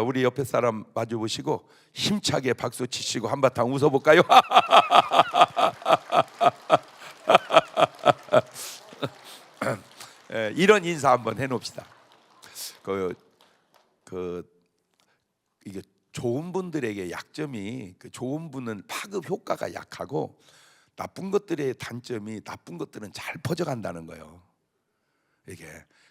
우리 옆에 사람 마주 보시고 힘차게 박수 치시고 한바탕 웃어볼까요? 이런 인사 한번 해놓읍시다. 이게 좋은 분들에게 약점이, 그 좋은 분은 파급 효과가 약하고 나쁜 것들의 단점이, 나쁜 것들은 잘 퍼져간다는 거예요. 이게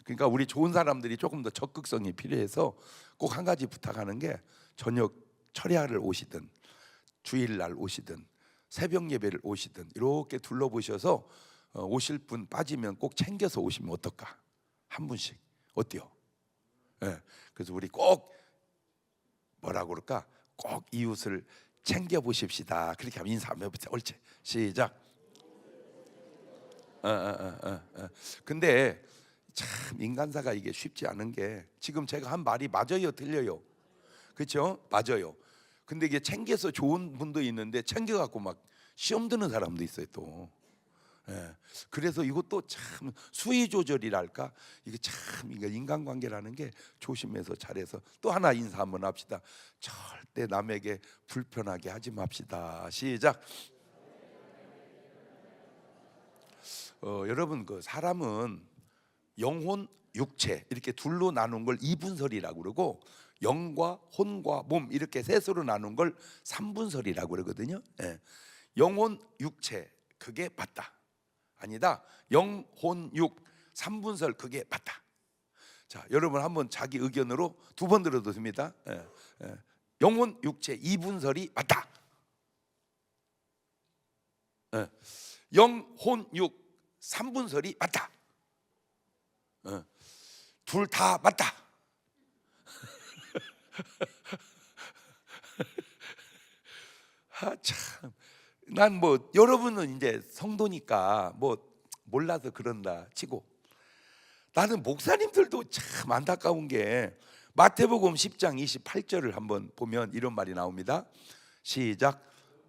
그러니까 우리 좋은 사람들이 조금 더 적극성이 필요해서 꼭 한 가지 부탁하는 게, 저녁 철야를 오시든 주일날 오시든 새벽 예배를 오시든 이렇게 둘러보셔서 오실 분 빠지면 꼭 챙겨서 오시면 어떨까? 한 분씩 어때요? 그래서 우리 꼭 뭐라고 그럴까? 꼭 이웃을 챙겨 보십시다. 그렇게 하면 인사 한번 해보세요. 옳지? 시작. 근데 참 인간사가 이게 쉽지 않은 게, 지금 제가 한 말이 맞아요, 틀려요? 그렇죠? 맞아요. 근데 이게 챙겨서 좋은 분도 있는데 챙겨갖고 막 시험 드는 사람도 있어요 또. 그래서 이것도 참 수위 조절이랄까, 이게 참 인간관계라는 게 조심해서 잘해서. 또 하나 인사 한번 합시다. 절대 남에게 불편하게 하지 맙시다. 시작. 여러분, 그 사람은 영혼, 육체 이렇게 둘로 나눈 걸 이분설이라고 그러고, 영과 혼과 몸 이렇게 셋으로 나눈 걸 삼분설이라고 그러거든요. 영혼, 육체 그게 맞다. 아니다. 영, 혼, 육 삼분설 그게 맞다. 자, 여러분 한번 자기 의견으로 두 번 들어도 됩니다. 영혼, 육체 이분설이 맞다. 영, 혼, 육 삼분설이 맞다. 둘 다 맞다. 참, 난 뭐 여러분은 이제 성도니까 뭐 몰라서 그런다 치고, 나는 목사님들도 참 안타까운 게, 마태복음 10장 28절을 한번 보면 이런 말이 나옵니다. 시작.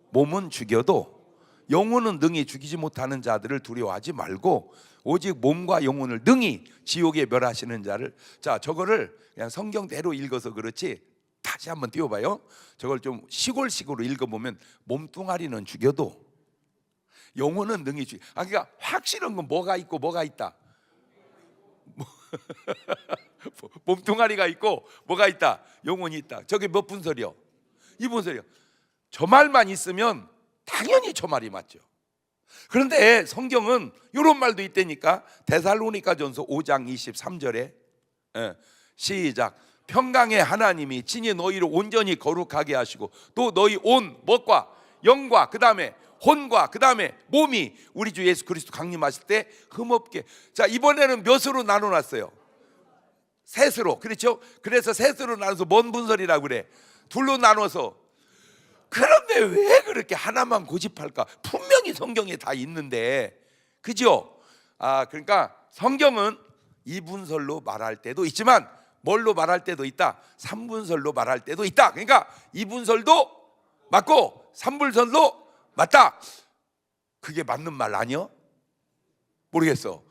몸은 죽여도 영혼은 능히 죽이지 못하는 자들을 두려워하지 말고 오직 몸과 영혼을 능히 지옥에 멸하시는 자를. 자, 저거를 그냥 성경대로 읽어서 그렇지 다시 한번 띄워봐요. 저걸 좀 시골식으로 읽어보면, 몸뚱아리는 죽여도 영혼은 능히 그러니까 확실한 건 뭐가 있고 뭐가 있다. 몸뚱아리가 있고 뭐가 있다. 영혼이 있다. 저게 몇 분설이요? 2분설이요. 저 말만 있으면 당연히 저 말이 맞죠. 그런데 성경은 이런 말도 있다니까. 데살로니가전서 5장 23절에 시작. 평강의 하나님이 친히 너희를 온전히 거룩하게 하시고, 또 너희 온 뭐과 영과 그 다음에 혼과 그 다음에 몸이 우리 주 예수 그리스도 강림하실 때 흠없게. 자, 이번에는 몇으로 나눠놨어요? 셋으로. 그렇죠? 그래서 셋으로 나눠서 뭔 분설이라고 그래? 둘로 나눠서. 그런데 왜 그렇게 하나만 고집할까? 분명히 성경에 다 있는데, 그죠? 그러니까 성경은 이분설로 말할 때도 있지만 뭘로 말할 때도 있다. 삼분설로 말할 때도 있다. 그러니까 이분설도 맞고 삼분설도 맞다. 그게 맞는 말 아니요? 모르겠어.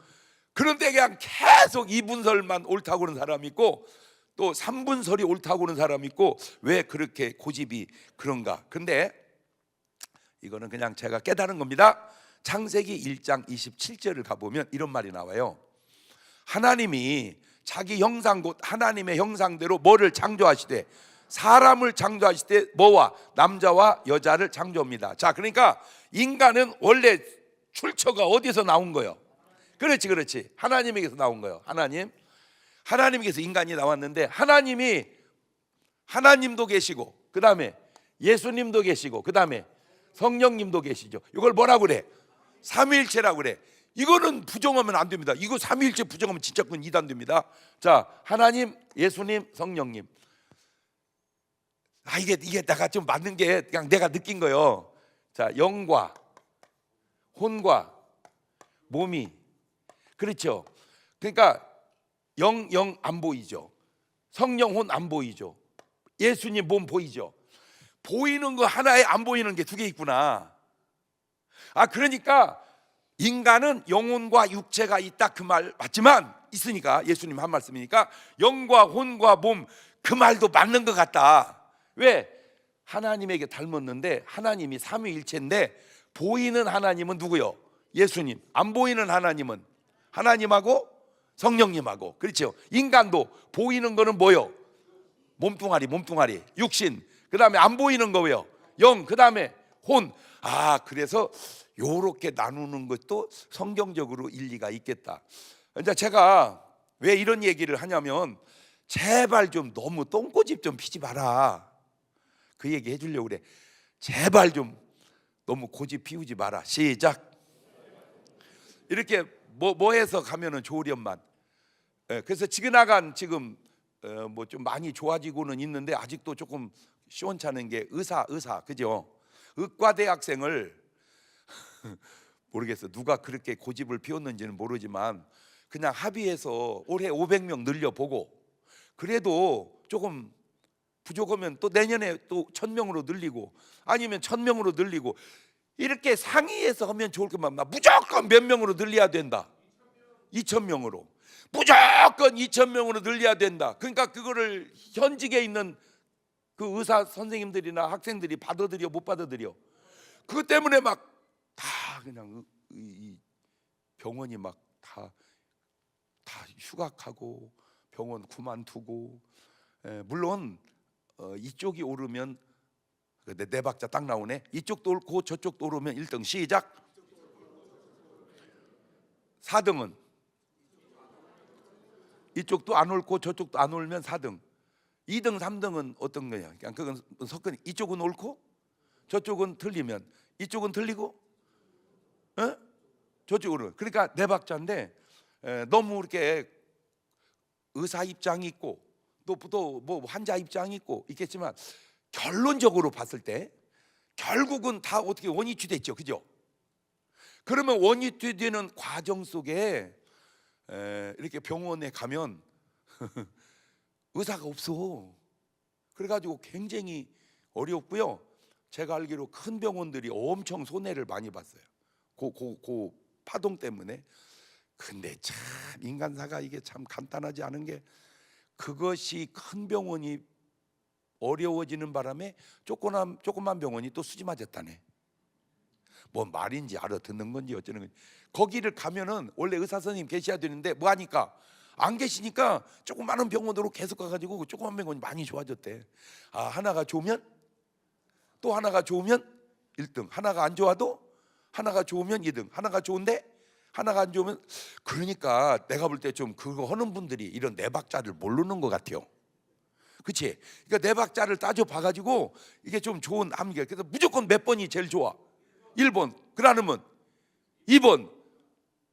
그런데 그냥 계속 이분설만 옳다고 하는 사람이 있고, 또 삼분설이 옳다고 하는 사람이 있고, 왜 그렇게 고집이 그런가? 근데 이거는 그냥 제가 깨달은 겁니다. 창세기 1장 27절을 가보면 이런 말이 나와요. 하나님이 자기 형상 곧 하나님의 형상대로 뭐를 창조하시되, 사람을 창조하시되 뭐와 남자와 여자를 창조합니다. 자, 그러니까 인간은 원래 출처가 어디서 나온 거예요? 그렇지. 하나님에게서 나온 거예요. 하나님께서 인간이 나왔는데, 하나님도 계시고, 그 다음에 예수님도 계시고, 그 다음에 성령님도 계시죠. 이걸 뭐라고 그래? 삼위일체라고 그래. 이거는 부정하면 안 됩니다. 이거 삼위일체 부정하면 진짜 그건 이단됩니다. 자, 하나님, 예수님, 성령님. 이게 내가 좀 맞는 게 그냥 내가 느낀 거예요. 자, 영과 혼과 몸이, 그렇죠? 그러니까 영 안 보이죠. 성령, 혼 안 보이죠. 예수님 몸 보이죠. 보이는 거 하나에 안 보이는 게 두 개 있구나. 그러니까 인간은 영혼과 육체가 있다 그 말 맞지만, 있으니까 예수님 한 말씀이니까 영과 혼과 몸, 그 말도 맞는 것 같다. 왜? 하나님에게 닮았는데 하나님이 삼위일체인데 보이는 하나님은 누구요? 예수님. 안 보이는 하나님은 하나님하고 성령님하고. 그렇죠? 인간도 보이는 거는 뭐요? 몸뚱아리, 몸뚱아리, 육신. 그 다음에 안 보이는 거요? 영. 그 다음에 혼. 그래서 요렇게 나누는 것도 성경적으로 일리가 있겠다. 이제 제가 왜 이런 얘기를 하냐면 제발 좀 너무 똥꼬집 좀 피지 마라. 그 얘기 해주려고 그래. 제발 좀 너무 고집 피우지 마라. 시작. 이렇게 뭐 해서 가면은 좋으련만. 그래서 지나간 지금 뭐 좀 많이 좋아지고는 있는데 아직도 조금 시원찮은 게 의사 그죠? 의과대 학생을 모르겠어. 누가 그렇게 고집을 피웠는지는 모르지만 그냥 합의해서 올해 500명 늘려보고 그래도 조금 부족하면 또 내년에 또 1000명으로 늘리고 아니면 1000명으로 늘리고 이렇게 상의해서 하면 좋을 것만 무조건 몇 명으로 늘려야 된다. 2000명으로 무조건 2000명으로 늘려야 된다. 그러니까 그거를 현직에 있는 그 의사 선생님들이나 학생들이 받아들여 못 받아들여. 그것 때문에 막 다 그냥 이 병원이 막 다 휴학하고 병원 그만두고. 물론 이쪽이 오르면 네 박자 딱 나오네. 이쪽도 옳고 저쪽도 오르면 1등. 시작. 4등은 이쪽도 안 옳고 저쪽도 안 옳으면 4등. 2등 3등은 어떤 거냐? 그냥 그건 섞은. 이쪽은 옳고 저쪽은 틀리면 이쪽은 틀리고 저쪽으로. 그러니까 네 박자인데 너무 이렇게 의사 입장이 있고 또 뭐 환자 입장이 있고 있겠지만 결론적으로 봤을 때 결국은 다 어떻게 원위치됐죠, 그죠? 그러면 원위치되는 과정 속에 이렇게 병원에 가면 의사가 없어. 그래가지고 굉장히 어렵고요. 제가 알기로 큰 병원들이 엄청 손해를 많이 봤어요. 그 파동 때문에. 근데 참 인간사가 이게 참 간단하지 않은 게 그것이 큰 병원이 어려워지는 바람에 조그만 병원이 또 수지 맞았다네. 뭐 말인지 알아듣는 건지 어쩌는 건지. 거기를 가면은 원래 의사 선생님 계셔야 되는데 뭐 하니까 안 계시니까 조그마한 병원으로 계속 가가지고 조그만 병원이 많이 좋아졌대. 하나가 좋으면 또 하나가 좋으면 1등, 하나가 안 좋아도 하나가 좋으면 2등, 하나가 좋은데 하나가 안 좋으면. 그러니까 내가 볼 때 좀 그거 하는 분들이 이런 네 박자를 모르는 것 같아요. 그치? 그러니까 네 박자를 따져 봐가지고 이게 좀 좋은 암기. 그래서 무조건 몇 번이 제일 좋아? 1번. 그러면 2번.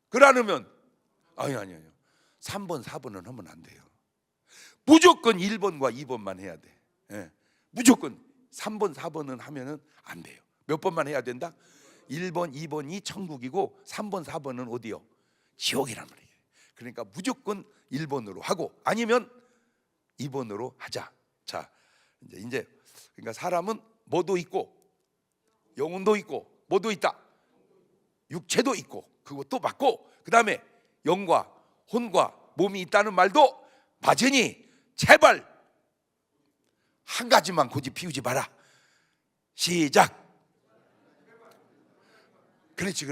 그러면 아니요. 3번, 4번은 하면 안 돼요. 무조건 1번과 2번만 해야 돼. 무조건 3번, 4번은 하면은 안 돼요. 몇 번만 해야 된다? 1번, 2번이 천국이고 3번, 4번은 어디요? 지옥이란 말이에요. 그러니까 무조건 1번으로 하고 아니면 2번으로 하자. 자, 이제 그러니까 사람은 뭐도 있고 영혼도 있고 뭐도 있다. 육체도 있고 그것도 맞고 그다음에 영과 혼과 몸이 있다는 말도 맞으니 제발 한 가지만 고집 피우지 마라. 시작. 그렇지.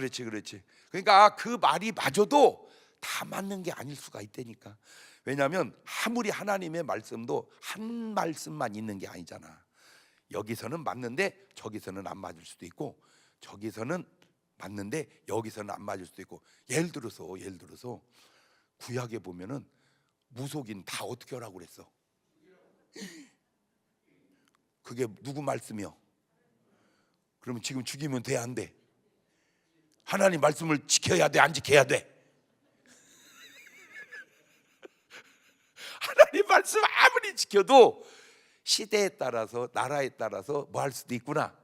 그러니까 그 말이 마저도 다 맞는 게 아닐 수가 있다니까. 왜냐하면 아무리 하나님의 말씀도 한 말씀만 있는 게 아니잖아. 여기서는 맞는데 저기서는 안 맞을 수도 있고 저기서는 맞는데 여기서는 안 맞을 수도 있고. 예를 들어서 구약에 보면은 무속인 다 어떻게 하라고 그랬어? 그게 누구 말씀이요? 그러면 지금 죽이면 돼, 안 돼? 하나님 말씀을 지켜야 돼, 안 지켜야 돼? 하나님 말씀 아무리 지켜도 시대에 따라서 나라에 따라서 뭐 할 수도 있구나.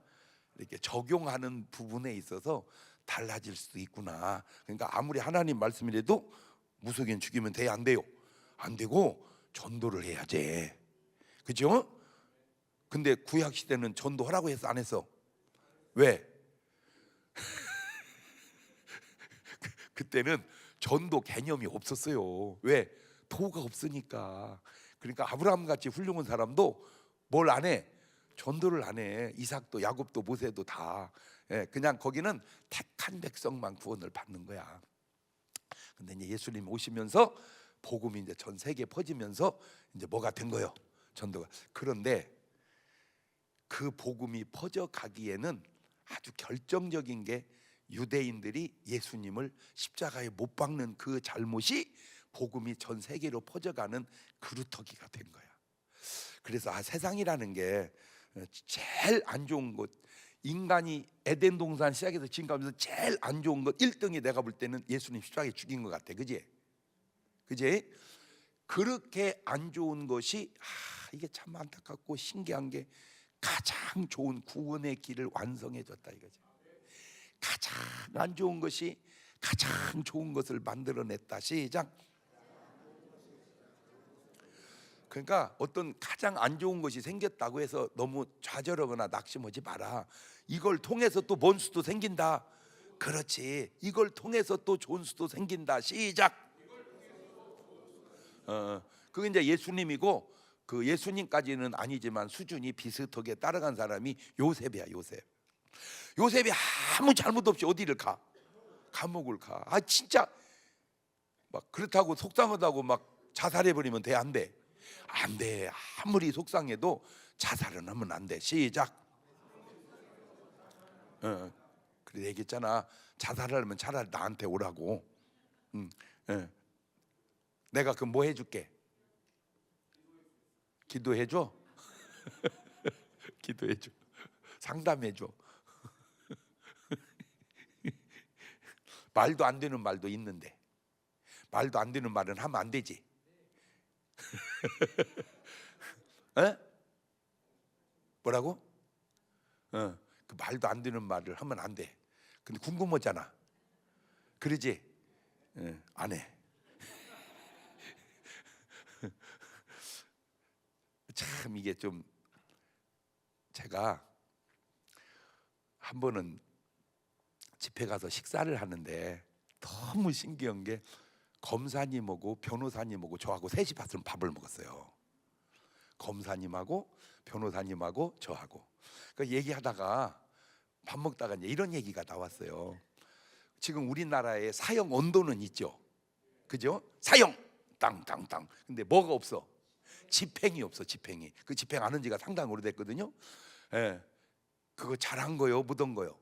이렇게 적용하는 부분에 있어서 달라질 수도 있구나. 그러니까 아무리 하나님 말씀이라도 무속인 죽이면 돼, 안 돼요? 안 되고 전도를 해야지. 그죠? 근데 구약 시대는 전도하라고 해서 안 했어. 왜? 그때는 전도 개념이 없었어요. 왜? 도가 없으니까. 그러니까 아브라함 같이 훌륭한 사람도 뭘 안 해? 전도를 안 해. 이삭도 야곱도 모세도 다. 그냥 거기는 택한 백성만 구원을 받는 거야. 근데 이제 예수님 오시면서 복음이 이제 전 세계에 퍼지면서 이제 뭐가 된 거예요? 전도가. 그런데 그 복음이 퍼져 가기에는 아주 결정적인 게 유대인들이 예수님을 십자가에 못 박는 그 잘못이 복음이 전 세계로 퍼져가는 그루터기가 된 거야. 그래서 세상이라는 게 제일 안 좋은 것, 인간이 에덴 동산 시작해서 지금까지 제일 안 좋은 것 1등이 내가 볼 때는 예수님 십자가에 죽인 것 같아. 그지? 그렇게 안 좋은 것이 이게 참 안타깝고 신기한 게 가장 좋은 구원의 길을 완성해 줬다 이거지. 가장 안 좋은 것이 가장 좋은 것을 만들어냈다. 시작. 그러니까 어떤 가장 안 좋은 것이 생겼다고 해서 너무 좌절하거나 낙심하지 마라. 이걸 통해서 또 먼 수도 생긴다. 그렇지. 이걸 통해서 또 좋은 수도 생긴다. 시작. 그게 이제 예수님이고, 그 예수님까지는 아니지만 수준이 비슷하게 따라간 사람이 요셉이야. 요셉이 아무 잘못 없이 어디를 가? 감옥을 가. 진짜 막 그렇다고 속상하다고 막 자살해버리면 돼? 안 돼? 안 돼. 아무리 속상해도 자살은 하면 안 돼. 시작. 그래 얘기했잖아. 자살하려면 차라리 나한테 오라고. 내가 그 뭐 해줄게? 기도해줘. 기도해줘. 상담해줘. 말도 안 되는 말도 있는데 말도 안 되는 말은 하면 안 되지. 뭐라고? 그 말도 안 되는 말을 하면 안 돼. 근데 궁금하잖아. 그러지? 안 해. 참 이게 좀, 제가 한 번은 집회 가서 식사를 하는데 너무 신기한 게 검사님하고 변호사님하고 저하고 셋이 밥을 먹었어요. 검사님하고 변호사님하고 저하고. 그러니까 얘기하다가 밥 먹다가 이제 이런 얘기가 나왔어요. 지금 우리나라에 사형 언도는 있죠. 그죠? 사형 땅땅땅. 근데 뭐가 없어? 집행이 없어. 집행이. 그 집행 안 한 지가 상당히 오래됐거든요. 그거 잘한 거요, 묻은 거요?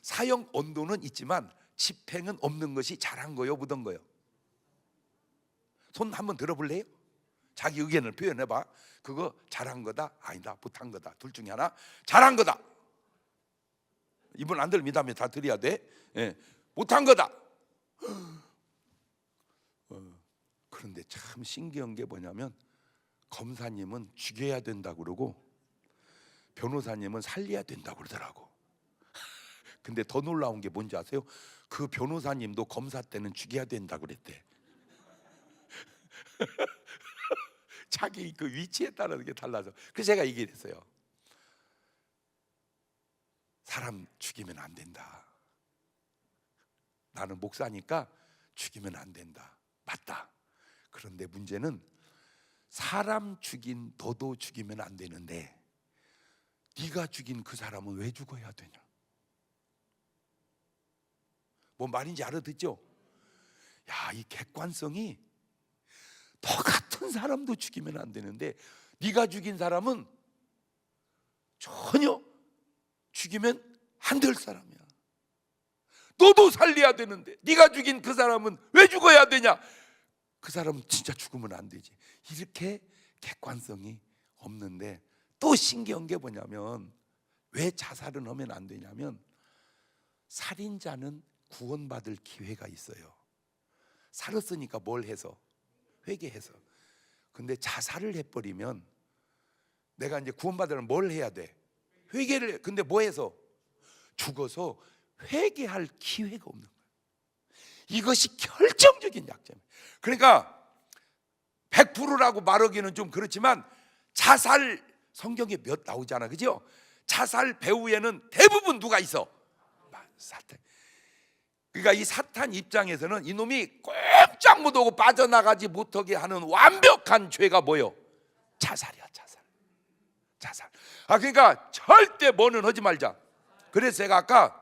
사형 언도는 있지만 집행은 없는 것이 잘한 거요, 묻은 거요? 손 한번 들어볼래요? 자기 의견을 표현해봐. 그거 잘한 거다, 아니다, 못한 거다, 둘 중에 하나. 잘한 거다. 이분 안 들립니다. 다 드려야 돼. 못한 거다. 그런데 참 신기한 게 뭐냐면 검사님은 죽여야 된다고 그러고 변호사님은 살려야 된다고 그러더라고. 근데 더 놀라운 게 뭔지 아세요? 그 변호사님도 검사 때는 죽여야 된다고 그랬대. 자기 그 위치에 따라서 게 달라서. 그래서 제가 얘기를 했어요. 사람 죽이면 안 된다. 나는 목사니까 죽이면 안 된다. 맞다. 그런데 문제는 사람 죽인 너도 죽이면 안 되는데 네가 죽인 그 사람은 왜 죽어야 되냐? 뭔 말인지 알아듣죠? 야, 이 객관성이 너 같은 사람도 죽이면 안 되는데 네가 죽인 사람은 전혀 죽이면 안 될 사람이야. 너도 살려야 되는데 네가 죽인 그 사람은 왜 죽어야 되냐? 그 사람은 진짜 죽으면 안 되지. 이렇게 객관성이 없는데, 또 신기한 게 뭐냐면 왜 자살은 하면 안 되냐면 살인자는 구원받을 기회가 있어요. 살았으니까 뭘 해서? 회개해서. 근데 자살을 해버리면 내가 이제 구원받으려면 뭘 해야 돼? 회개를 해. 근데 뭐 해서? 죽어서 회개할 기회가 없는 거예요. 이것이 결정적인 약점이에요. 그러니까 100%라고 말하기는 좀 그렇지만 자살 성경에 몇 나오잖아, 그죠? 자살 배후에는 대부분 누가 있어? 사탄. 그러니까 이 사탄 입장에서는 이놈이 꼭 꼼짝 못하고 빠져나가지 못하게 하는 완벽한 죄가 뭐요? 자살이야, 자살. 그러니까 절대 뭐는 하지 말자. 그래서 제가 아까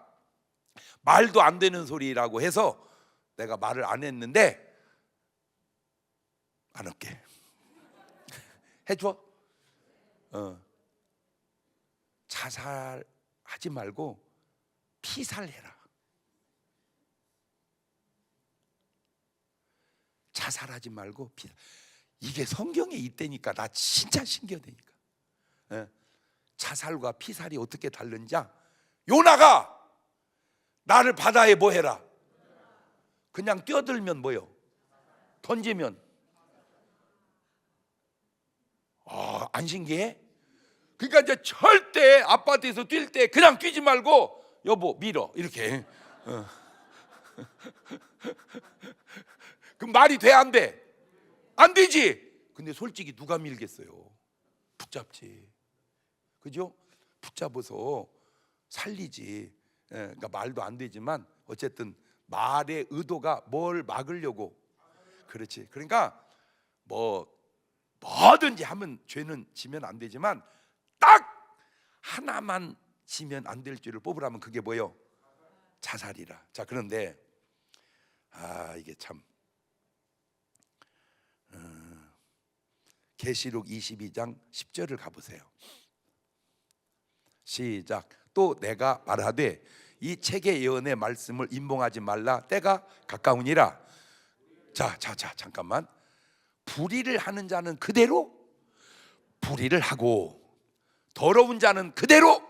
말도 안 되는 소리라고 해서 내가 말을 안 했는데, 안 할게. 해줘. 자살하지 말고 피살해라. 자살하지 말고 피살. 이게 성경에 있다니까. 나 진짜 신기하다니까. 자살과 피살이 어떻게 다른지. 요나가 나를 바다에 뭐 해라? 그냥 뛰어들면 뭐요? 던지면. 안 신기해? 그러니까 이제 절대 아파트에서 뛸 때 그냥 뛰지 말고 여보 밀어 이렇게. 그럼 말이 돼, 안 돼? 안 되지. 근데 솔직히 누가 밀겠어요? 붙잡지. 그죠? 붙잡아서 살리지. 그러니까 말도 안 되지만 어쨌든 말의 의도가 뭘 막으려고. 그렇지. 그러니까 뭐든지 하면 죄는 지면 안 되지만 딱 하나만 지면 안 될 죄를 뽑으라면 그게 뭐요? 자살이라. 자, 그런데 이게 참 계시록 22장 10절을 가보세요. 시작. 또 내가 말하되 이 책의 예언의 말씀을 임봉하지 말라. 때가 가까우니라. 자, 잠깐만. 불의를 하는 자는 그대로 불의를 하고, 더러운 자는 그대로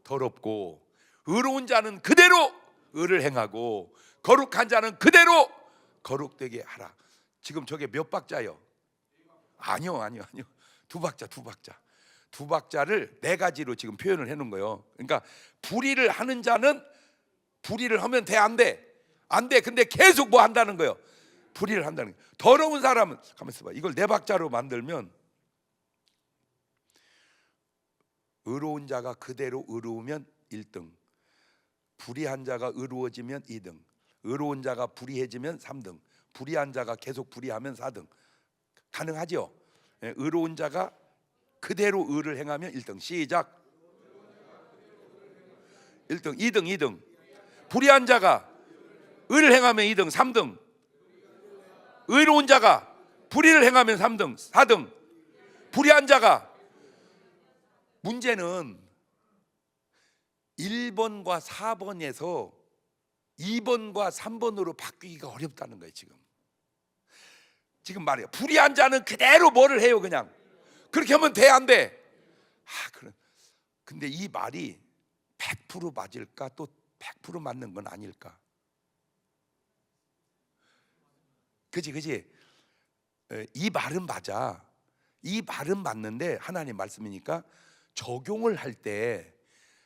더럽고, 의로운 자는 그대로 의를 행하고, 거룩한 자는 그대로 거룩되게 하라. 지금 저게 몇 박자요? 아니요. 두 박자를 네 가지로 지금 표현을 해놓은 거예요. 그러니까 불의를 하는 자는 불의를 하면 돼, 안 돼? 안 돼. 근데 계속 뭐 한다는 거예요? 불의를 한다는 거예요. 더러운 사람은, 가만 있어봐. 이걸 네 박자로 만들면 의로운 자가 그대로 의로우면 1등, 불의한 자가 의로워지면 2등, 의로운 자가 불의해지면 3등, 불의한 자가 계속 불의하면 4등. 가능하죠? 의로운 자가 그대로 의를 행하면 1등. 시작. 1등, 2등. 불의한 자가 의를 행하면 2등, 3등. 의로운 자가 불의를 행하면 3등, 4등. 불의한 자가. 문제는 1번과 4번에서 2번과 3번으로 바뀌기가 어렵다는 거예요. 지금 말이에요. 불의한 자는 그대로 뭐를 해요? 그냥 그렇게 하면 돼, 안 돼? 근데 이 말이 100% 맞을까? 또 100% 맞는 건 아닐까? 그지? 이 말은 맞아. 이 말은 맞는데 하나님 말씀이니까 적용을 할 때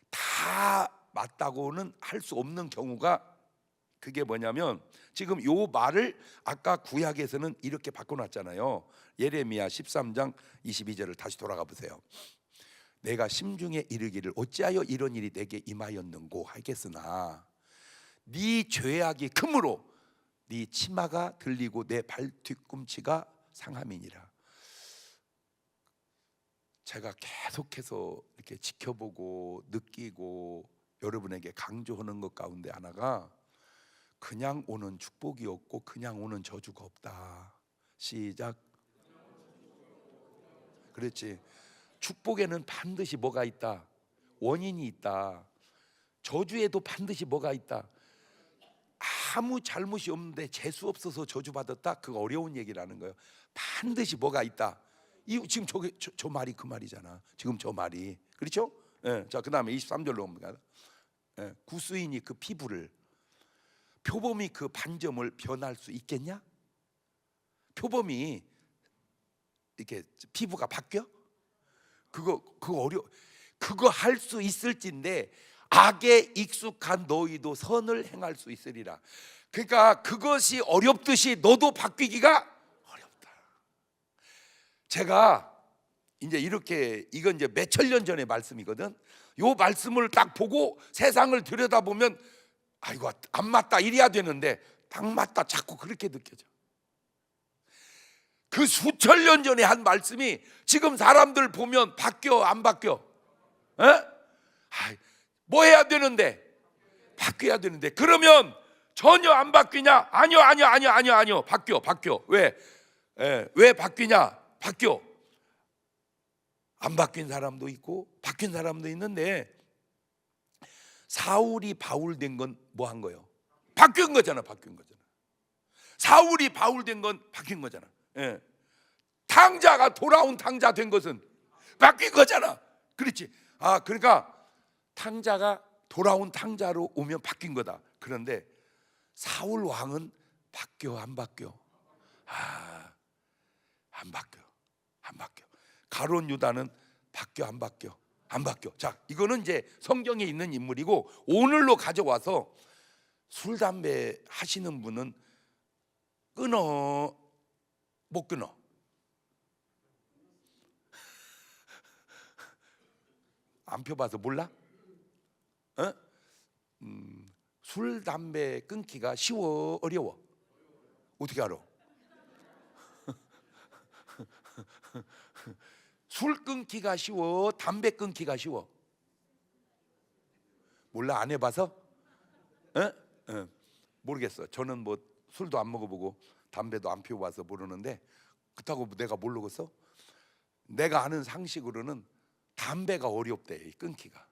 다 맞다고는 할 수 없는 경우가, 그게 뭐냐면 지금 요 말을 아까 구약에서는 이렇게 바꿔놨잖아요. 예레미야 13장 22절을 다시 돌아가 보세요. 내가 심중에 이르기를 어찌하여 이런 일이 내게 임하였는고 하겠으나 네 죄악이 크므로 네 치마가 들리고 내 발 뒤꿈치가 상함이니라. 제가 계속해서 이렇게 지켜보고 느끼고 여러분에게 강조하는 것 가운데 하나가 그냥 오는 축복이 없고 그냥 오는 저주가 없다. 시작. 그렇지. 축복에는 반드시 뭐가 있다? 원인이 있다. 저주에도 반드시 뭐가 있다? 아무 잘못이 없는데 재수 없어서 저주받았다? 그거 어려운 얘기라는 거예요. 반드시 뭐가 있다. 지금 저 말이 그 말이잖아. 지금 저 말이. 그렇죠? 자, 그 다음에 23절로 옵니다. 구스인이 그 피부를, 표범이 그 반점을 변할 수 있겠냐? 표범이 이렇게 피부가 바뀌어? 그거 할 수 있을진데 악에 익숙한 너희도 선을 행할 수 있으리라. 그러니까 그것이 어렵듯이 너도 바뀌기가 어렵다. 제가 이제 이렇게, 이건 이제 몇천 년 전의 말씀이거든. 요 말씀을 딱 보고 세상을 들여다보면 아이고 안 맞다 이래야 되는데 딱 맞다 자꾸 그렇게 느껴져. 그 수천 년 전에 한 말씀이 지금 사람들 보면 바뀌어 안 바뀌어? 뭐 해야 되는데? 바뀌어야 되는데 그러면 전혀 안 바뀌냐? 아니요. 바뀌어. 왜 바뀌냐? 바뀌어. 안 바뀐 사람도 있고 바뀐 사람도 있는데 사울이 바울 된 건 뭐 한 거예요? 바뀐 거잖아. 사울이 바울 된 건 바뀐 거잖아. 탕자가 돌아온 탕자 된 것은 바뀐 거잖아. 그렇지? 그러니까 탕자가 돌아온 탕자로 오면 바뀐 거다. 그런데 사울 왕은 바뀌어 안 바뀌어? 안 바뀌어. 가룟 유다는 바뀌어 안 바뀌어? 안 바뀌어. 자, 이거는 이제 성경에 있는 인물이고 오늘로 가져와서 술 담배 하시는 분은 끊어 못 끊어? 안 펴봐서 몰라? 술 담배 끊기가 쉬워 어려워? 어떻게 알아? 술 끊기가 쉬워? 담배 끊기가 쉬워? 몰라? 안 해봐서? 모르겠어. 저는 뭐 술도 안 먹어보고 담배도 안 피워봐서 모르는데 그렇다고 내가 모르겠어? 내가 아는 상식으로는 담배가 어렵대. 이 끊기가.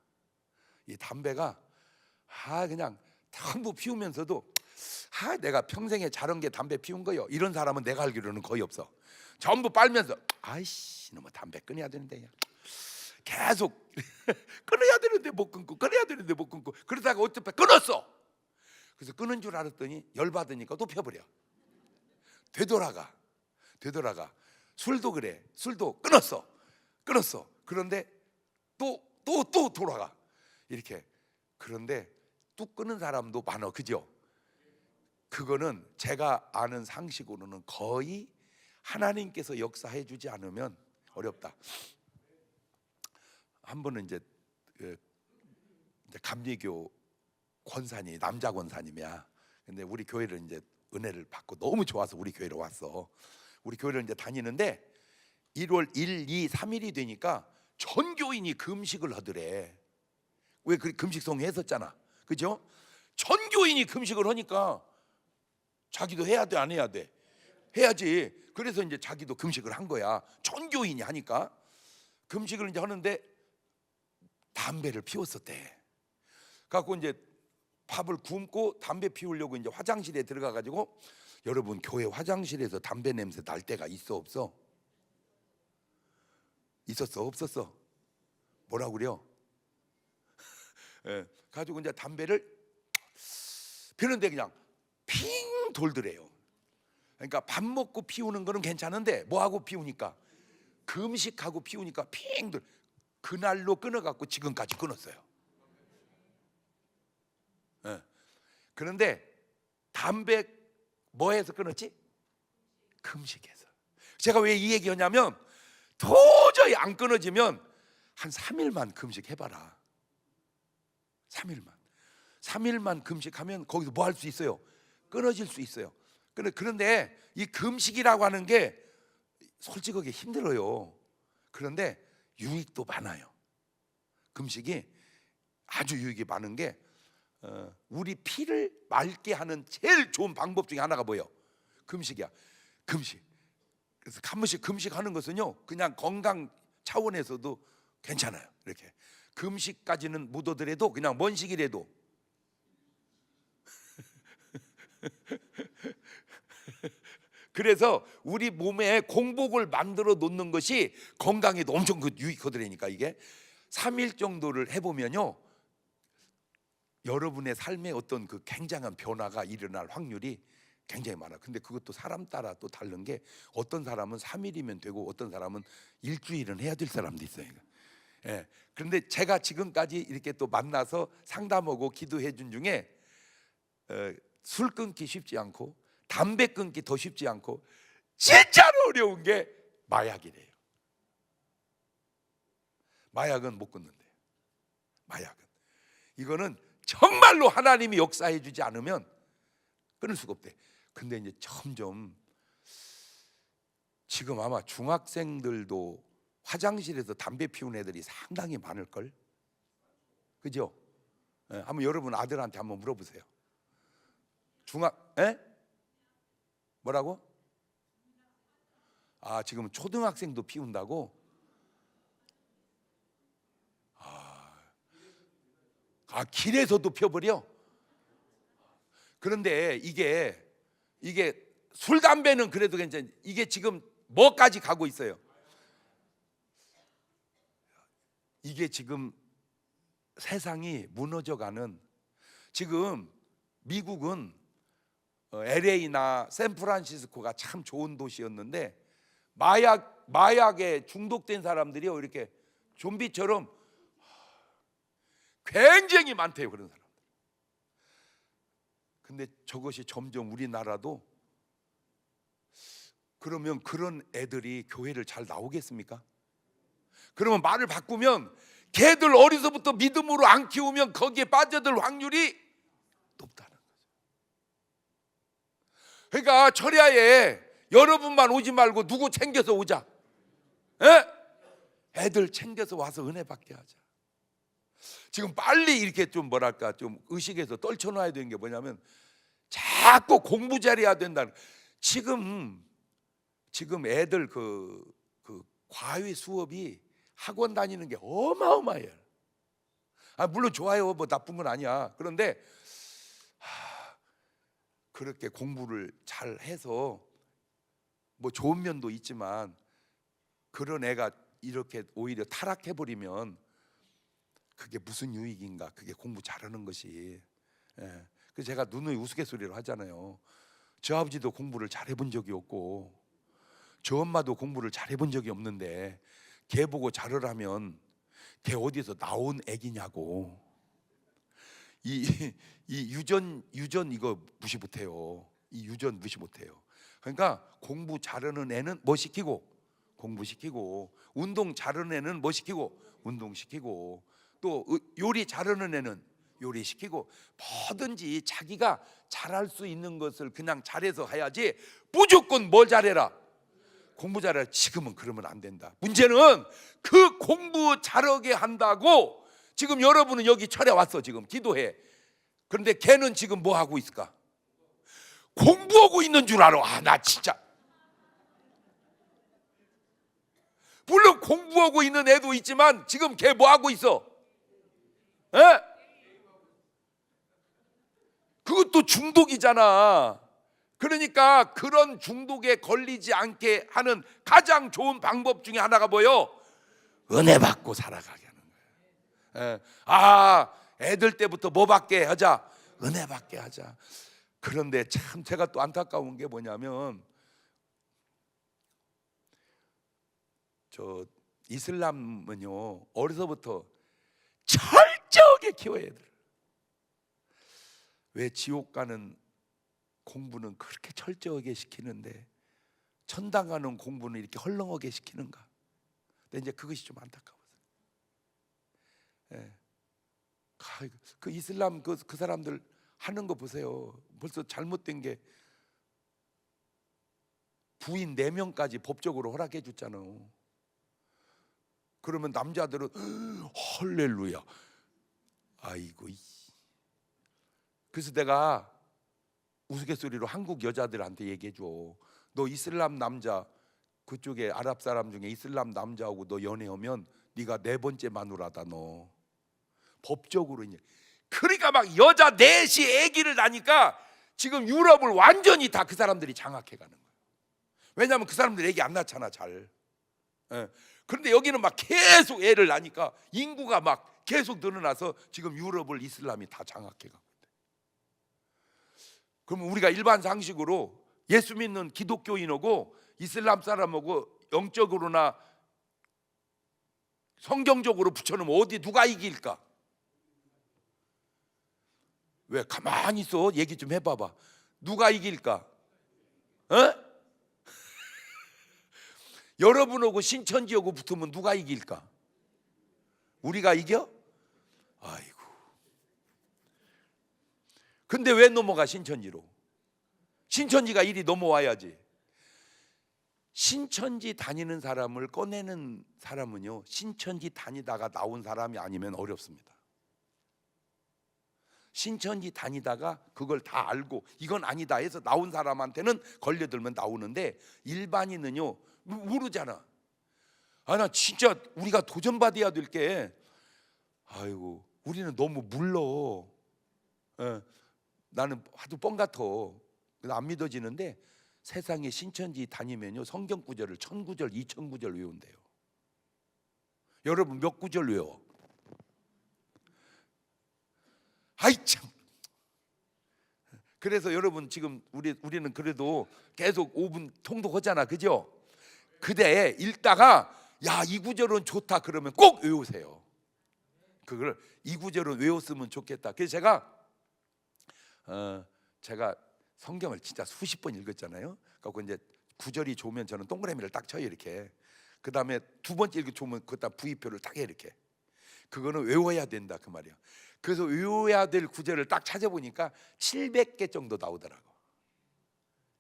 이 담배가 그냥 전부 피우면서도 내가 평생에 자른 게 담배 피운 거요. 이런 사람은 내가 알기로는 거의 없어. 전부 빨면서 아이씨 너무 담배 끊어야 되는데 계속 끊어야 되는데 못 끊고 그러다가 어차피 끊었어. 그래서 끊은 줄 알았더니 열받으니까 또 펴버려. 되돌아가. 술도 그래. 술도 끊었어. 그런데 또 돌아가. 이렇게. 그런데 뚝 끊은 사람도 많아. 그죠? 그거는 제가 아는 상식으로는 거의 하나님께서 역사해 주지 않으면 어렵다. 한 번은 이제 감리교 권사님, 남자 권사님이야. 근데 우리 교회를 이제 은혜를 받고 너무 좋아서 우리 교회로 왔어. 우리 교회를 이제 다니는데 1월 1, 2, 3일이 되니까 전 교인이 금식을 하더래. 왜 그 금식성회 했었잖아. 그죠? 전 교인이 금식을 하니까 자기도 해야 돼, 안 해야 돼? 해야지. 그래서 이제 자기도 금식을 한 거야. 전 교인이 하니까 금식을 이제 하는데 담배를 피웠었대. 갖고 이제 밥을 굶고 담배 피우려고 이제 화장실에 들어가 가지고, 여러분 교회 화장실에서 담배 냄새 날 때가 있어 없어? 있었어 없었어? 뭐라고 그래요? 가지고 이제 담배를 피우는데 그냥 핑 돌더래요. 그러니까 밥 먹고 피우는 거는 괜찮은데 뭐하고 피우니까, 금식하고 피우니까 핑 돌. 그날로 끊어갖고 지금까지 끊었어요. 그런데 담배 뭐해서 끊었지? 금식해서. 제가 왜 이 얘기하냐면, 도저히 안 끊어지면 한 3일만 금식해봐라. 3일만 금식하면 거기서 뭐 할 수 있어요? 끊어질 수 있어요. 그런데 이 금식이라고 하는 게 솔직하게 힘들어요. 그런데 유익도 많아요. 금식이 아주 유익이 많은 게, 우리 피를 맑게 하는 제일 좋은 방법 중에 하나가 뭐예요? 금식이야. 금식. 그래서 한 번씩 금식하는 것은요, 그냥 건강 차원에서도 괜찮아요. 이렇게 금식까지는 못 오더라도 그냥 먼식이라도 그래서 우리 몸에 공복을 만들어 놓는 것이 건강에도 엄청 유익하더라니까. 이게 3일 정도를 해보면요, 여러분의 삶에 어떤 그 굉장한 변화가 일어날 확률이 굉장히 많아. 근데 그것도 사람 따라 또 다른 게, 어떤 사람은 3일이면 되고 어떤 사람은 일주일은 해야 될 사람도 있어요. 그런데 제가 지금까지 이렇게 또 만나서 상담하고 기도해 준 중에 술 끊기 쉽지 않고 담배 끊기 더 쉽지 않고 진짜로 어려운 게 마약이래요. 마약은 못 끊는데. 마약은 이거는 정말로 하나님이 역사해 주지 않으면 끊을 수가 없대. 근데 이제 점점 지금 아마 중학생들도 화장실에서 담배 피우는 애들이 상당히 많을걸? 그죠? 예, 한번 여러분 아들한테 한번 물어보세요. 뭐라고? 아, 지금 초등학생도 피운다고? 길에서도 펴버려? 그런데 이게 술 담배는 그래도 괜찮아. 이게 지금 뭐까지 가고 있어요? 이게 지금 세상이 무너져가는, 지금 미국은 LA나 샌프란시스코가 참 좋은 도시였는데 마약에 중독된 사람들이요, 이렇게 좀비처럼 굉장히 많대요, 그런 사람. 근데 저것이 점점 우리나라도, 그러면 그런 애들이 교회를 잘 나오겠습니까? 그러면 말을 바꾸면 걔들 어려서부터 믿음으로 안 키우면 거기에 빠져들 확률이 높다는 거죠. 그러니까 철야에 여러분만 오지 말고 누구 챙겨서 오자. 애들 챙겨서 와서 은혜 받게 하자. 지금 빨리 이렇게 좀 뭐랄까 좀 의식에서 떨쳐놔야 되는 게 뭐냐면 자꾸 공부 잘해야 된다는. 지금 애들 그 과외 수업이 학원 다니는 게 어마어마해요. 물론 좋아요, 뭐 나쁜 건 아니야. 그런데 그렇게 공부를 잘 해서 뭐 좋은 면도 있지만 그런 애가 이렇게 오히려 타락해 버리면 그게 무슨 유익인가? 그게 공부 잘하는 것이. 그래서 제가 누누이 우스갯소리로 하잖아요. 저 아버지도 공부를 잘해본 적이 없고 저 엄마도 공부를 잘해본 적이 없는데 걔 보고 잘하라면 걔 어디서 나온 애기냐고. 이 유전 이거 무시 못해요. 이 유전 무시 못해요. 그러니까 공부 잘하는 애는 뭐 시키고? 공부 시키고, 운동 잘하는 애는 뭐 시키고? 운동 시키고, 또 요리 잘하는 애는 요리 시키고, 뭐든지 자기가 잘할 수 있는 것을 그냥 잘해서 해야지 무조건 뭘 잘해라? 공부 잘해라. 지금은 그러면 안 된다. 문제는 그 공부 잘하게 한다고 지금 여러분은 여기 철에 왔어. 지금 기도해. 그런데 걔는 지금 뭐 하고 있을까? 공부하고 있는 줄 알아. 나 진짜. 물론 공부하고 있는 애도 있지만 지금 걔 뭐 하고 있어? 그것도 중독이잖아. 그러니까 그런 중독에 걸리지 않게 하는 가장 좋은 방법 중에 하나가 뭐요? 은혜 받고 살아가게 하는 거예요. 애들 때부터 뭐 받게 하자? 은혜 받게 하자. 그런데 참 제가 또 안타까운 게 뭐냐면 저 이슬람은요 어려서부터 철저하게 키워야 돼. 왜 지옥 가는 공부는 그렇게 철저하게 시키는데 천당 가는 공부는 이렇게 헐렁하게 시키는가? 근데 이제 그것이 좀 안타까워서. 그 이슬람 그 사람들 하는 거 보세요. 벌써 잘못된 게 부인 4명까지 법적으로 허락해 줬잖아. 그러면 남자들은 할렐루야. 아이고. 그래서 내가 우스갯소리로 한국 여자들한테 얘기해 줘. 너 이슬람 남자, 그쪽에 아랍 사람 중에 이슬람 남자하고 너 연애하면 네가 4번째 마누라다. 너 법적으로 이제. 그러니까 막 여자 넷이 아기를 낳으니까 지금 유럽을 완전히 다 그 사람들이 장악해 가는 거예요. 왜냐하면 그 사람들 아기 안 낳잖아 잘. 그런데 여기는 막 계속 애를 낳으니까 인구가 막 계속 늘어나서 지금 유럽을 이슬람이 다 장악해 가고 있대. 그러면 우리가 일반 상식으로 예수 믿는 기독교인하고 이슬람 사람하고 영적으로나 성경적으로 붙여놓으면 어디 누가 이길까? 왜 가만히 있어? 얘기 좀 해봐봐. 누가 이길까? 여러분하고 신천지하고 붙으면 누가 이길까? 우리가 이겨? 아이고. 근데 왜 넘어가 신천지로? 신천지가 이리 넘어와야지. 신천지 다니는 사람을 꺼내는 사람은요, 신천지 다니다가 나온 사람이 아니면 어렵습니다. 신천지 다니다가 그걸 다 알고 이건 아니다 해서 나온 사람한테는 걸려들면 나오는데, 일반인은요 모르잖아. 아, 나 진짜 우리가 도전받아야 될 게, 아이고 우리는 너무 물러. 나는 하도 뻥 같아. 그래서 안 믿어지는데, 세상에 신천지 다니면요 성경 구절을 1000구절 2000구절 외운대요. 여러분 몇 구절 외워? 아이 참. 그래서 여러분 지금 우리는 그래도 계속 5분 통독하잖아, 그죠? 그대 읽다가 야, 이 구절은 좋다 그러면 꼭 외우세요. 그걸 이 구절은 외웠으면 좋겠다. 그래서 제가 성경을 진짜 수십 번 읽었잖아요. 그래서 이제 구절이 좋으면 저는 동그라미를 딱 쳐요, 이렇게. 그 다음에 두 번째 읽기 좋으면 그다 V표를 딱 해, 이렇게. 그거는 외워야 된다 그 말이야. 그래서 외워야 될 구절을 딱 찾아보니까 700개 정도 나오더라고.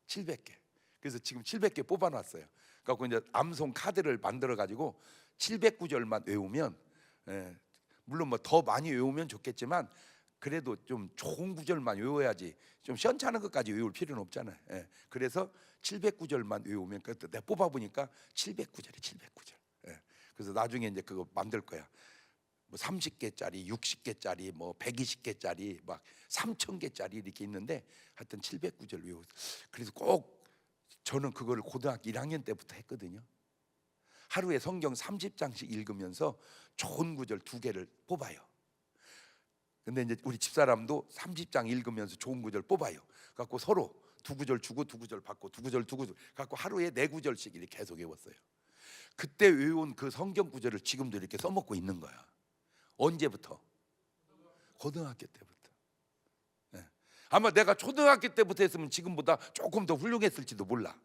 700개. 그래서 지금 700개 뽑아놨어요. 그래서 이제 암송 카드를 만들어 가지고 700구절만 외우면, 물론 뭐 더 많이 외우면 좋겠지만 그래도 좀 좋은 구절만 외워야지, 좀 시원찮은 것까지 외울 필요는 없잖아요. 그래서 700구절만 외우면, 내가 뽑아보니까 700구절이 700구절. 그래서 나중에 이제 그거 만들 거야. 뭐 30개짜리, 60개짜리, 뭐 120개짜리, 막 3000개짜리 이렇게 있는데 하여튼 700구절 외우고. 그래서 꼭 저는 그거를 고등학교 1학년 때부터 했거든요. 하루에 성경 30장씩 읽으면서 좋은 구절 2개를 뽑아요. 근데 이제 우리 집사람도 30장 읽으면서 좋은 구절 뽑아요. 갖고 서로 2구절 주고 2구절 받고 2구절 2구절 갖고 하루에 4구절씩 이렇게 계속 외웠어요. 그때 외운 그 성경 구절을 지금도 이렇게 써먹고 있는 거야. 언제부터? 고등학교 때부터. 아마 내가 초등학교 때부터 했으면 지금보다 조금 더 훌륭했을지도 몰라.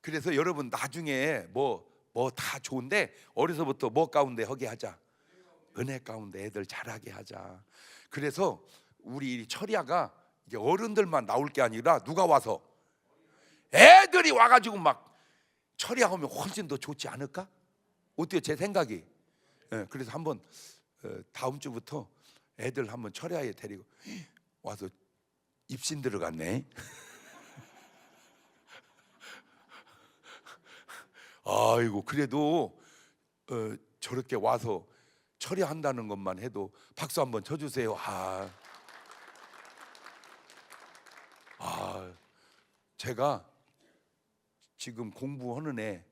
그래서 여러분 나중에 뭐 다 좋은데 어려서부터 뭐 가운데 하게 하자. 은혜 가운데 애들 자라게 하자. 그래서 우리 철야가 이제 어른들만 나올 게 아니라 누가 와서 애들이 와가지고 막 철야하면 훨씬 더 좋지 않을까? 어때요, 제 생각이? 그래서 한번 다음 주부터 애들 한번 철야에 데리고 와서 입신 들어갔네. 아이고 그래도 저렇게 와서 철야한다는 것만 해도 박수 한번 쳐주세요. 제가 지금 공부하는 애,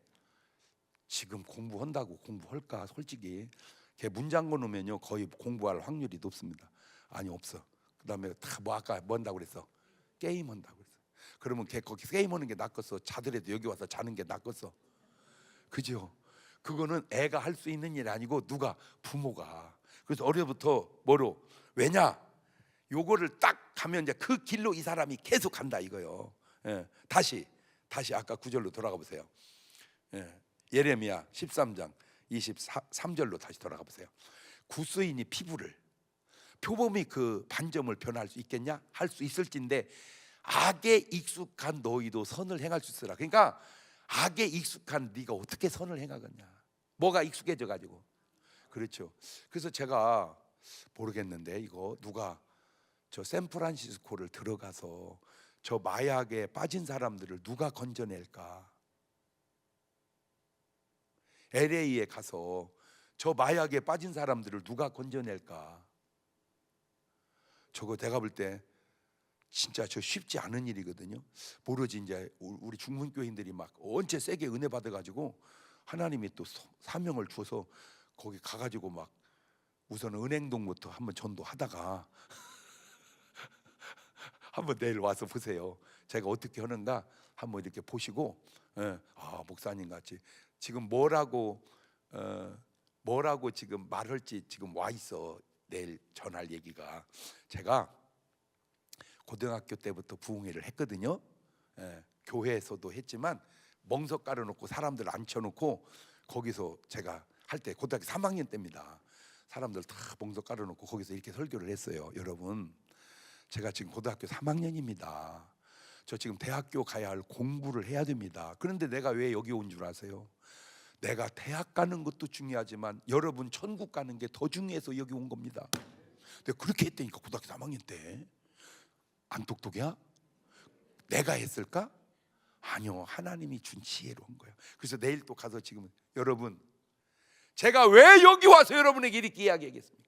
지금 공부한다고 공부할까? 솔직히 걔 문 잠궈 놓으면요 거의 공부할 확률이 높습니다. 아니 없어. 그다음에 다 뭐 아까 뭐 한다고 그랬어? 게임 한다고 그랬어. 그러면 걔 거기 게임하는 게 낫겠어? 자더라도 여기 와서 자는 게 낫겠어? 그죠? 그거는 애가 할 수 있는 일이 아니고 누가? 부모가. 그래서 어려부터 뭐로? 왜냐? 요거를 딱 가면 이제 그 길로 이 사람이 계속 간다 이거요. 다시 아까 구절로 돌아가 보세요. 예레미야 13장 23절로 다시 돌아가 보세요. 구스인이 피부를, 표범이 그 반점을 변할 수 있겠냐? 할 수 있을진데 악에 익숙한 너희도 선을 행할 수 있으라. 그러니까 악에 익숙한 네가 어떻게 선을 행하겠냐? 뭐가 익숙해져 가지고. 그렇죠. 그래서 제가 모르겠는데 이거 누가 저 샌프란시스코를 들어가서 저 마약에 빠진 사람들을 누가 건져낼까? LA에 가서 저 마약에 빠진 사람들을 누가 건져낼까? 저거 내가 볼 때 진짜 저 쉽지 않은 일이거든요. 모르지 이제 우리 중문교인들이 막 언제 세게 은혜 받아가지고 하나님이 또 사명을 주어서 거기 가가지고 막 우선 은행동부터 한번 전도하다가 한번 내일 와서 보세요. 제가 어떻게 하는가 한번 이렇게 보시고, 목사님 같이 지금 뭐라고 지금 말할지 지금 와 있어. 내일 전할 얘기가, 제가 고등학교 때부터 부흥회를 했거든요. 교회에서도 했지만 멍석 깔아놓고 사람들 앉혀놓고 거기서 제가 할 때 고등학교 3학년 때입니다. 사람들 다 멍석 깔아놓고 거기서 이렇게 설교를 했어요. 여러분, 제가 지금 고등학교 3학년입니다. 저 지금 대학교 가야 할 공부를 해야 됩니다. 그런데 내가 왜 여기 온 줄 아세요? 내가 대학 가는 것도 중요하지만 여러분 천국 가는 게 더 중요해서 여기 온 겁니다. 내가 그렇게 했다니까. 고등학교 3학년 때. 안 똑똑이야? 내가 했을까? 아니요, 하나님이 준 지혜로 한 거예요. 그래서 내일 또 가서 지금 여러분, 제가 왜 여기 와서 여러분에게 이렇게 이야기하겠습니까?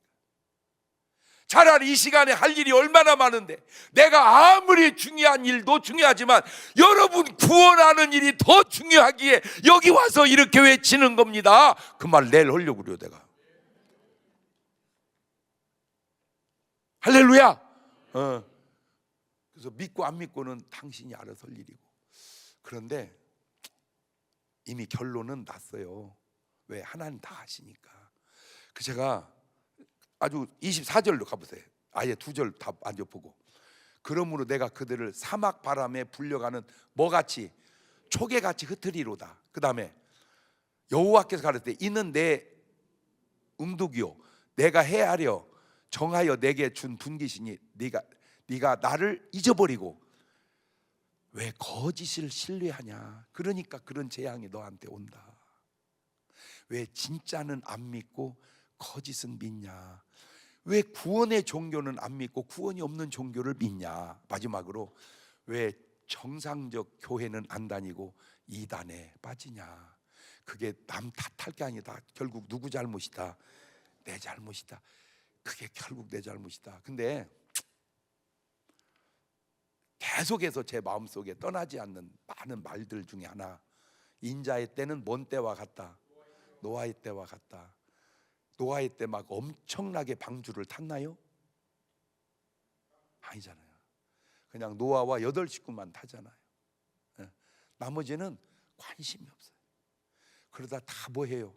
차라리 이 시간에 할 일이 얼마나 많은데, 내가 아무리 중요한 일도 중요하지만 여러분 구원하는 일이 더 중요하기에 여기 와서 이렇게 외치는 겁니다. 그 말 내일 하려고 그래요 내가. 할렐루야. 그래서 믿고 안 믿고는 당신이 알아서 할 일이고. 그런데 이미 결론은 났어요. 왜? 하나님 다 아시니까. 그 제가 아주 24절로 가보세요. 아예 2절 다 앉아 보고. 그러므로 내가 그들을 사막 바람에 불려가는 뭐같이 초계같이 흩으리로다. 그 다음에 여호와께서 가르치되 이는 내 응독이요 내가 헤아려 정하여 내게 준 분깃이니 네가 나를 잊어버리고 왜 거짓을 신뢰하냐. 그러니까 그런 재앙이 너한테 온다. 왜 진짜는 안 믿고 거짓은 믿냐. 왜 구원의 종교는 안 믿고 구원이 없는 종교를 믿냐. 마지막으로 왜 정상적 교회는 안 다니고 이단에 빠지냐. 그게 남 탓할 게 아니다. 결국 누구 잘못이다? 내 잘못이다. 그게 결국 내 잘못이다. 근데 계속해서 제 마음속에 떠나지 않는 많은 말들 중에 하나, 인자의 때는 먼 때와 같다. 노아의 때와 같다. 노아의 때 막 엄청나게 방주를 탔나요? 아니잖아요. 그냥 노아와 8식구만 타잖아요. 나머지는 관심이 없어요. 그러다 다 뭐해요?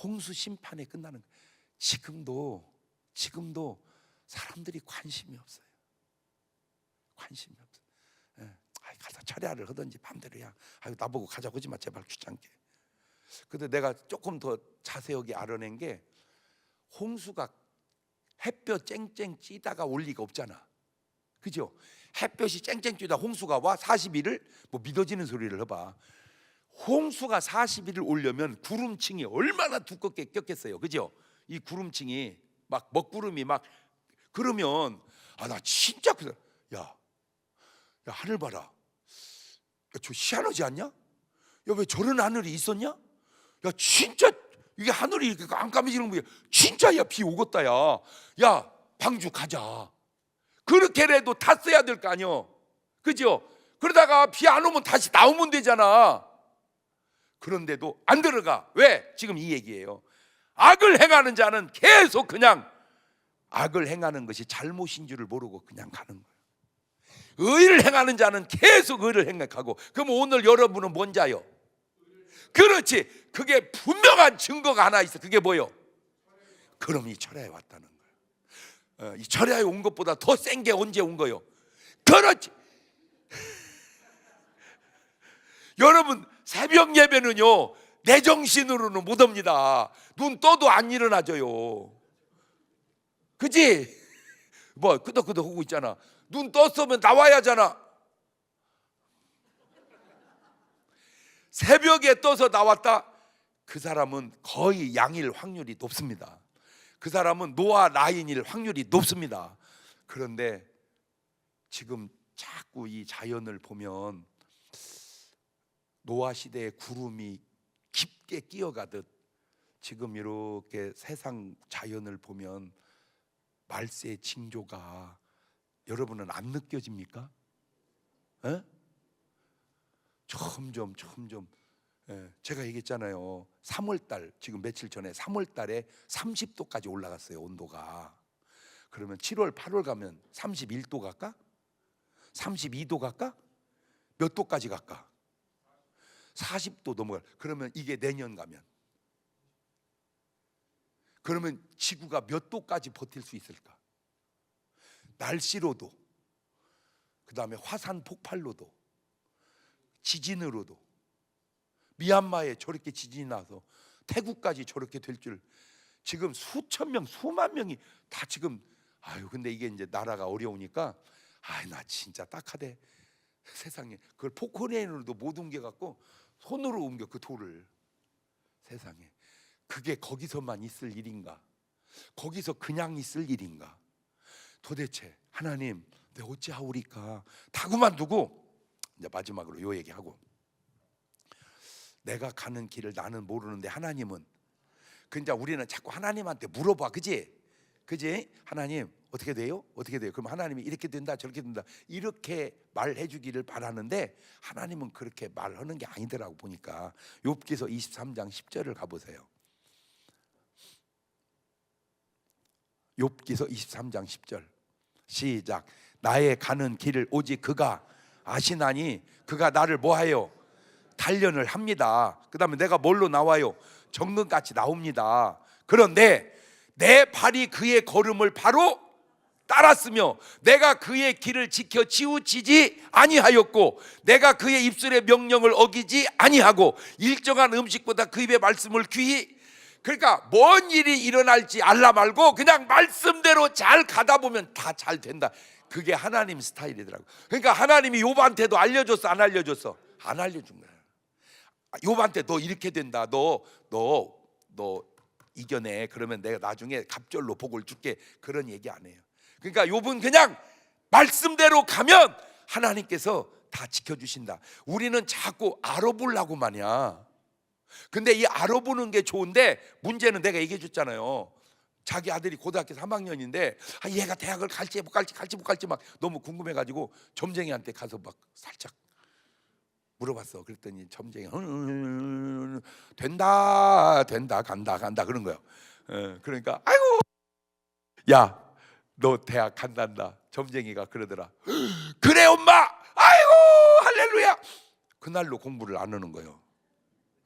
홍수 심판에 끝나는 거예요. 지금도 사람들이 관심이 없어요. 관심이 없어요. 가서 철야를 하든지 맘대로야. 나보고 가자고 하지 마 제발 귀찮게. 근데 내가 조금 더 자세하게 알아낸 게, 홍수가 햇볕 쨍쨍 찌다가 올 리가 없잖아. 그죠? 햇볕이 쨍쨍 찌다 홍수가 와 40일을 뭐 믿어지는 소리를 해봐. 홍수가 40일을 오려면 구름층이 얼마나 두껍게 꼈겠어요. 그죠? 이 구름층이 막 먹구름이 막 그러면 나 진짜 야 하늘 봐라. 야, 저 희한하지 않냐? 야, 왜 저런 하늘이 있었냐? 야 진짜 이게 하늘이 이렇게 깜깜해지는 거야. 진짜 야 비 오겠다. 야 방주 가자. 그렇게라도 탔어야 될 거 아니요. 그죠? 그러다가 비 안 오면 다시 나오면 되잖아. 그런데도 안 들어가. 왜? 지금 이 얘기예요. 악을 행하는 자는 계속 그냥 악을 행하는 것이 잘못인 줄을 모르고 그냥 가는 거예요. 의를 행하는 자는 계속 의를 행하고. 그럼 오늘 여러분은 뭔 자요? 그렇지. 그게 분명한 증거가 하나 있어. 그게 뭐요? 그럼 이 철야에 왔다는 거예요. 이 철야에 온 것보다 더 센 게 언제 온 거요? 그렇지. 여러분 새벽 예배는요 내 정신으로는 못 옵니다. 눈 떠도 안 일어나져요. 그지? 뭐 끄덕끄덕 하고 있잖아. 눈 떴으면 나와야 하잖아. 새벽에 떠서 나왔다? 그 사람은 거의 양일 확률이 높습니다. 그 사람은 노아 라인일 확률이 높습니다. 그런데 지금 자꾸 이 자연을 보면 노아 시대의 구름이 깊게 끼어가듯 지금 이렇게 세상 자연을 보면 말세의 징조가 여러분은 안 느껴집니까? 점점 제가 얘기했잖아요. 3월달 지금 며칠 전에 3월달에 30도까지 올라갔어요. 온도가. 그러면 7월 8월 가면 31도 갈까? 32도 갈까? 몇 도까지 갈까? 40도 넘어가. 그러면 이게 내년 가면 그러면 지구가 몇 도까지 버틸 수 있을까? 날씨로도, 그 다음에 화산 폭발로도, 지진으로도. 미얀마에 저렇게 지진이 나서 태국까지 저렇게 될 줄. 지금 수천 명, 수만 명이 다 지금 근데 이게 이제 나라가 어려우니까 아, 나 진짜 딱하대. 세상에 그걸 포크레인으로도 못 옮겨갖고 손으로 옮겨 그 돌을. 세상에 그게 거기서만 있을 일인가? 거기서 그냥 있을 일인가? 도대체 하나님 내 어찌하오리까? 다 그만두고 이제 마지막으로 요 얘기하고, 내가 가는 길을 나는 모르는데 하나님은, 그러니까 우리는 자꾸 하나님한테 물어봐, 그지? 하나님 어떻게 돼요? 어떻게 돼요? 그럼 하나님이 이렇게 된다 저렇게 된다 이렇게 말해 주기를 바라는데 하나님은 그렇게 말하는 게 아니더라고. 보니까 욥기서 23장 10절을 가보세요. 욥기서 23장 10절 시작. 나의 가는 길을 오직 그가 아시나니 그가 나를 뭐하여? 단련을 합니다. 그 다음에 내가 뭘로 나와요? 정금같이 나옵니다. 그런데 내 발이 그의 걸음을 바로 따랐으며 내가 그의 길을 지켜 치우치지 아니하였고 내가 그의 입술의 명령을 어기지 아니하고 일정한 음식보다 그 입의 말씀을 귀히, 그러니까 뭔 일이 일어날지 알라 말고 그냥 말씀대로 잘 가다 보면 다 잘 된다. 그게 하나님 스타일이더라고. 그러니까 하나님이 욥한테도 알려줬어, 안 알려줬어? 안 알려준 거야. 욥한테 너 이렇게 된다, 너 이겨내, 그러면 내가 나중에 갑절로 복을 줄게, 그런 얘기 안 해요. 그러니까 욥은 그냥 말씀대로 가면 하나님께서 다 지켜주신다. 우리는 자꾸 알아보려고 마냐. 근데 이 알아보는 게 좋은데 문제는 내가 얘기해 줬잖아요. 자기 아들이 고등학교 3학년인데 얘가 대학을 갈지 못 갈지 막 너무 궁금해가지고 점쟁이한테 가서 막 살짝 물어봤어. 그랬더니 점쟁이 된다 간다 그런 거예요. 그러니까 아이고 야 너 대학 간단다. 점쟁이가 그러더라. 그래 엄마. 아이고 할렐루야. 그날로 공부를 안 하는 거예요.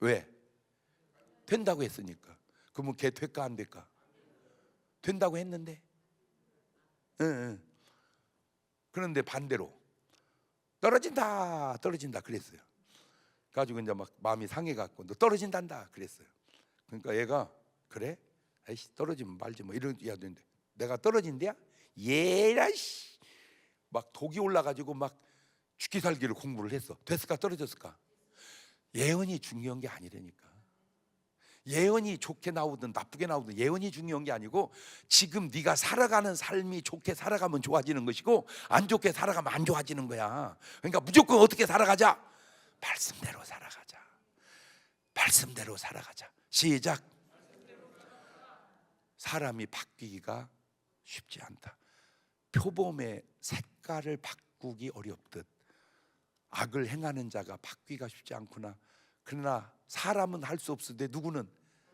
왜? 된다고 했으니까. 그러면 걔 될까 안 될까? 된다고 했는데. 응. 그런데 반대로 떨어진다 그랬어요. 가지고 이제 막 마음이 상해갖고 너 떨어진단다 그랬어요. 그러니까 얘가 그래? 아이씨 떨어지면 말지 뭐 이런 이야기 하는데 내가 떨어진대야? 얘라씨 막 독이 올라가지고 막 죽기 살기를 공부를 했어. 됐을까 떨어졌을까? 예언이 중요한 게 아니라니까. 예언이 좋게 나오든 나쁘게 나오든 예언이 중요한 게 아니고 지금 네가 살아가는 삶이 좋게 살아가면 좋아지는 것이고 안 좋게 살아가면 안 좋아지는 거야. 그러니까 무조건 어떻게 살아가자? 말씀대로 살아가자. 말씀대로 살아가자. 시작. 사람이 바뀌기가 쉽지 않다. 표범의 색깔을 바꾸기 어렵듯 악을 행하는 자가 바뀌기가 쉽지 않구나. 그러나 사람은 할 수 없으되 누구는?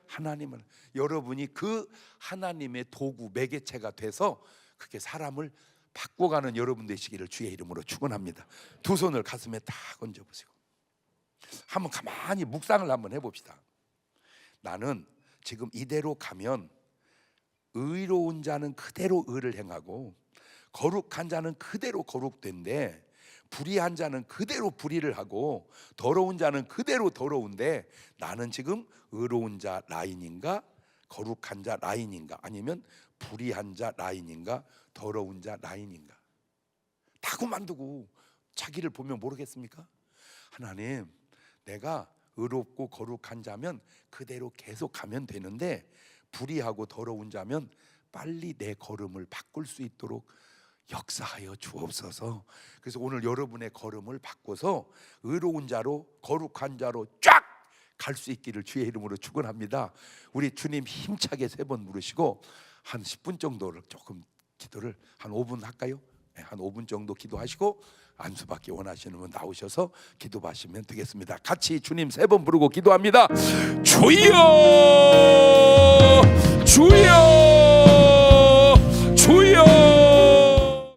하나님은. 여러분이 그 하나님의 도구 매개체가 돼서 그렇게 사람을 바꿔가는 여러분 되시기를 주의 이름으로 축원합니다. 두 손을 가슴에 딱 얹어보시고 한번 가만히 묵상을 한번 해봅시다. 나는 지금 이대로 가면 의로운 자는 그대로 의를 행하고 거룩한 자는 그대로 거룩된데 불의한 자는 그대로 불의를 하고 더러운 자는 그대로 더러운데 나는 지금 의로운 자 라인인가 거룩한 자 라인인가 아니면 불의한 자 라인인가 더러운 자 라인인가? 다 그만두고 자기를 보면 모르겠습니까? 하나님 내가 의롭고 거룩한 자면 그대로 계속 가면 되는데 불의하고 더러운 자면 빨리 내 걸음을 바꿀 수 있도록 역사하여 주옵소서. 그래서 오늘 여러분의 걸음을 바꿔서 의로운 자로 거룩한 자로 쫙 갈 수 있기를 주의 이름으로 축원합니다. 우리 주님 힘차게 3번 부르시고 한 10분 정도를 조금 기도를 한 5분 할까요? 네, 한 5분 정도 기도하시고 안수받기 원하시는 분 나오셔서 기도하시면 되겠습니다. 같이 주님 3번 부르고 기도합니다. 주여 주여